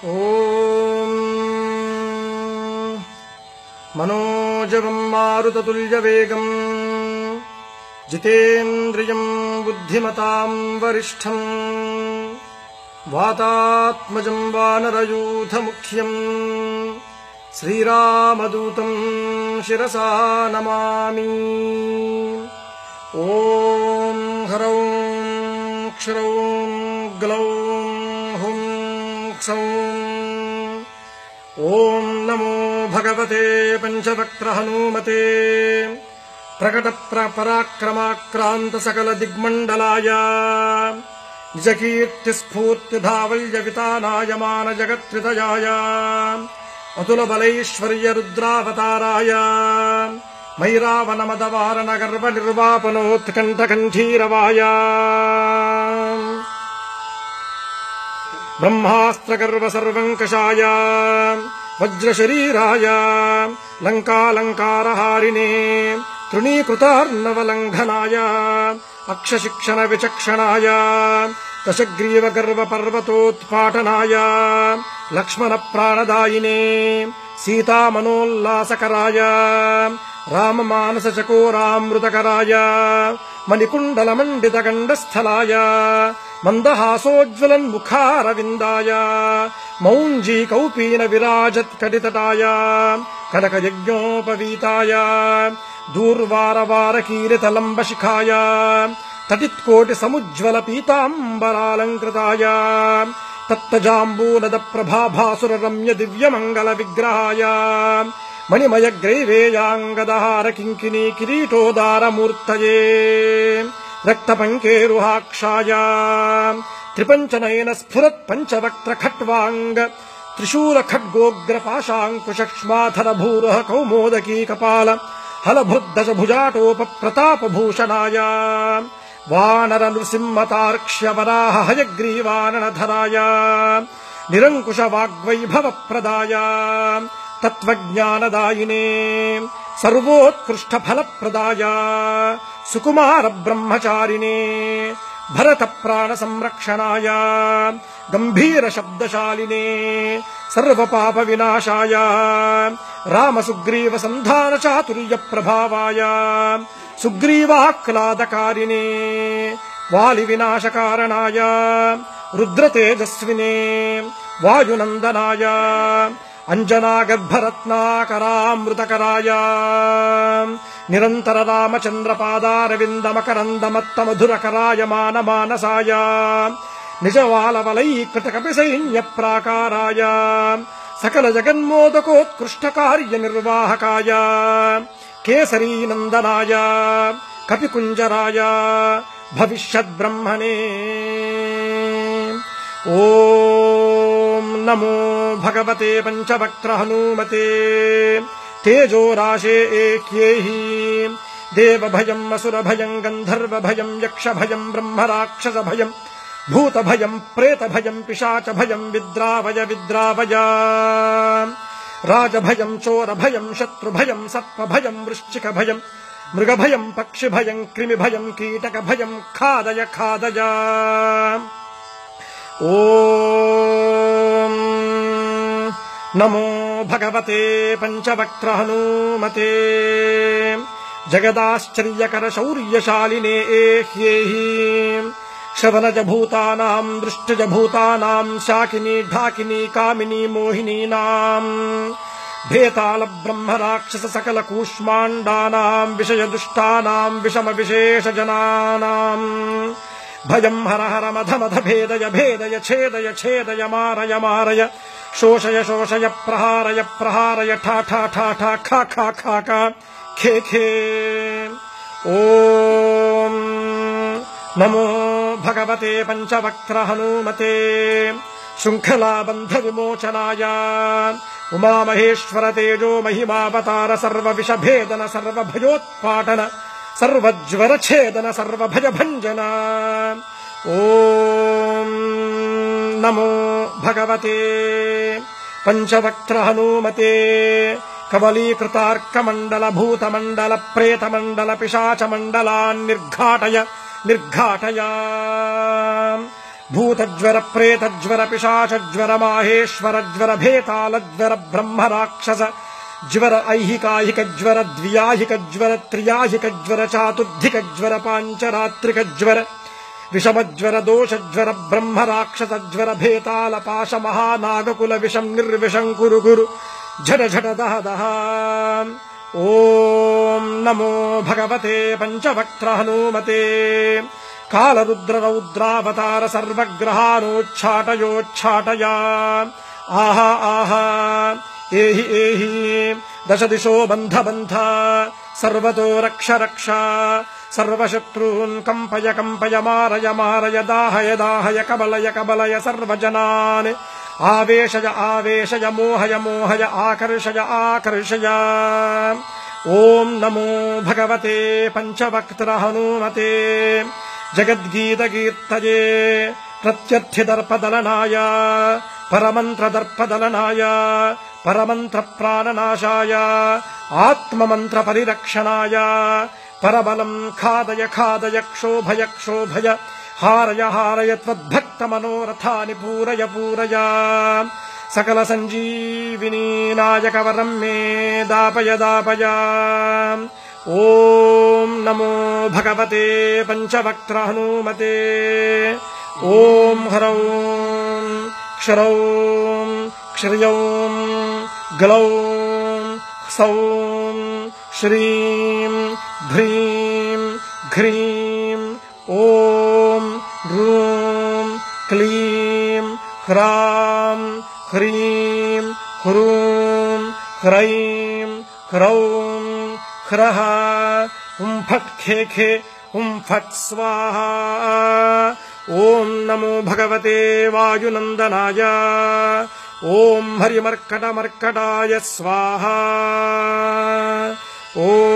ఓం మనోజవం మారుతతుల్యవేగం జితేంద్రియం బుద్ధిమతాం వరిష్ఠం వాతాత్మజం వానరయూథముఖ్యం శ్రీరామదూతం శిరసా నమామి. ఓం హ్రౌం క్షరౌం గ్లౌం హుం క్షౌం. ఓం నమో భగవతే పంచవక్త్ర హనుమతే ప్రకట పరాక్రమాక్రాంత సకల దిగ్మండలాయ నిజకీర్తి స్ఫూర్తి ధావల్య వితానాయ మాన జగత్రితయాయ అతుల బలైశ్వర్య రుద్రావతారాయ మైరావణ మదవారణ గర్వ నిర్వాపనోత్కంఠ కంఠీరవాయ బ్రహ్మాస్త్ర గర్వ సర్వంకషాయ వజ్రశరీరాయ లంకాలంకారహారిణే తృణీకృతార్ణవలంఘనాయ అక్షశిక్షణ విచక్షణాయ దశగ్రీవ గర్వ పర్వతోత్పాటనాయ లక్ష్మణ ప్రాణదాయినే సీతామనోల్లాసకరాయ రామమానస చకోరామృతకరాయ మణికుండలమండిత గండస్థలాయ మందహాసోజ్వలన్ముఖారవిందాయ మౌంజీ కౌపీన విరాజత్కటితటాయ కనకయజ్ఞోపవీతాయ దూర్వారవారకీరితలంబశిఖాయ తటిత్కోటి సముజ్వల పీతాంబరాలంకృతాయ తత్తజాంబూనద ప్రభాభాసుర రమ్య దివ్యమంగళ విగ్రహాయ మణిమయ గ్రైవేయాంగదహార కింకినీ కిరీటోదారమూర్తయే రక్తపంకేరుహాక్షాయ త్రిపంచనయన స్ఫురత్ పంచవక్త్ర ఖట్వాంగ త్రిశూల ఖడ్గోగ్ర పాశాంకుశక్ష్మాధర భూరః కౌమోదకీ కపాల హలభృద్దశ భుజాటోప ప్రతాపభూషణాయ వానర నృసింహతార్క్ష్య వరాహ హయగ్రీవాననధరాయ నిరంకుశ వాగ్వైభవ ప్రదాయ తత్వజ్ఞానదాయినే సర్వోత్కృష్ట ఫలప్రదాయ సుకుమార బ్రహ్మచారిణే భరత ప్రాణ సంరక్షణాయ గంభీర శబ్దశాలినే సర్వపాప వినాశాయ రామ సుగ్రీవ సంధాన చాతుర్య ప్రభావాయ సుగ్రీవాహ్లాదకారిణే వాలి వినాశకారణాయ రుద్రతేజస్వినే వాయునందనాయ అంజనాగర్భరత్నాకరామృతకరాయ నిరంతర రామచంద్ర పాదారవిందమకరందమత్త మధురకరాయ మానమానసాయ నిజవాలవలైకృత కపి సైన్య ప్రాకారాయ సకల జగన్మోదకోత్కృష్ట కార్య నిర్వాహకాయ కేసరీనందనాయ కపికుంజరాయ భవిష్యద్బ్రహ్మణే. ఓం నమో భగవతే పంచవక్త్ర హనుమతే తేజోరాశే ఏక్యేహి దేవభయం అసురభయం గంధర్వభయం యక్షభయం బ్రహ్మరాక్షసభయం భూతభయం ప్రేతభయం పిశాచభయం విద్రావయ విద్రావయ రాజభయం చోరభయం శత్రుభయం సర్పభయం వృశ్చికభయం మృగభయం పక్షిభయం క్రిమిభయం కీటకభయం ఖాదయ ఖాదయ. ఓం నమో భగవతే పంచవక్త్ర హనుమతే జగదాశ్చర్యకర శౌర్యశాలినే ఏహ్యేహి శవనజ భూతానాం దృష్టజ భూతానాం శాకినీ ఢాకినీ కామినీ మోహినీనాం భేతాళ బ్రహ్మ రాక్షస సకల కూష్మాండానాం విషయ దుష్టానాం విషమ విశేష జనానాం భయం హర హర మధ మధ భేదయ భేదయ ఛేదయ ఛేదయ మారయ మారయ శోషయ శోషయ ప్రహారయ ప్రహారయ ఠా ఠా ఠా ఠా ఖా ఖా ఖా ఖా ఖే ఖే. ఓం నమో భగవతే పంచవక్త్ర హనుమతే శృంఖలాబంధ విమోచనాయ ఉమామహేశ్వర తేజో మహిమావతార సర్వ విషభేదన సర్వభయోత్పాటన సర్వజ్వరఛేదన సర్వభయభంజన. ఓం నమో భగవతే పంచవక్త్ర హనుమతే కవలీకృతార్కమండల భూతమండల ప్రేతమండల పిశాచమండలాన్ నిర్ఘాటయ నిర్ఘాటయ. भूतज्वर प्रेतज्वर पिशाचज्वर माहेश्वर ज्वर भेतालज्वर ब्रह्म राक्षस ज्वर ऐहिकाहिक ज्वर द्व्याहिक ज्वर त्रियाहिक ज्वर चातुर्धिक ज्वर पांचरात्रिक ज्वर विषमज्वर दोषज्वर ब्रह्म राक्षस ज्वर भेताल पाश महानागकुल विषम निर्विषं कुरु कुरु झट झट दह दह। ओम नमो भगवते पंचवक्त्र हनुमते कालरुद्र रौद्रावतार सर्वग्रहानोच्छाटयोच्छाटया आहा आहा एहि एहि दश दिशो बन्ध बन्ध सर्वतो रक्ष रक्ष सर्वशत्रून् कम्पय कम्पय मारय मारय दाहय दाहय कबलय कबलय सर्वजनान् आवेशय आवेशय मोहय मोहय आकर्षय आकर्षय। ओम नमो भगवते पंचवक्त्र हनुमते जगद्गीतकीर्तये प्रत्यर्थिदर्पदलनाय परमन्त्रदर्पदलनाय परमन्त्रप्राणनाशाय आत्ममन्त्रपरिरक्षणाय परबलं खादय खादय क्षोभय क्षोभय हारय हारय त्वद्भक्तमनोरथानि पूरय पूरय सकल संजीविनी नायकवरं मे दापय दापय। ओम नमो भगवते पंचवक्त्र हनुमते। ओम ह्रौं क्षरौं क्षर्यौं ग्लौं सौं श्रीं ह्रीं घ्रीं ओम ह्रूं क्लीं ह्रां ह्रीं ह्रूं ह्रैं ह्रौं ह्रः हुं फट् खे खे हुं फट् स्वाहा। ओम नमो भगवते वायुनंदनाय। ओम हरिमर्कटमर्कटाय स्वाहा। ओम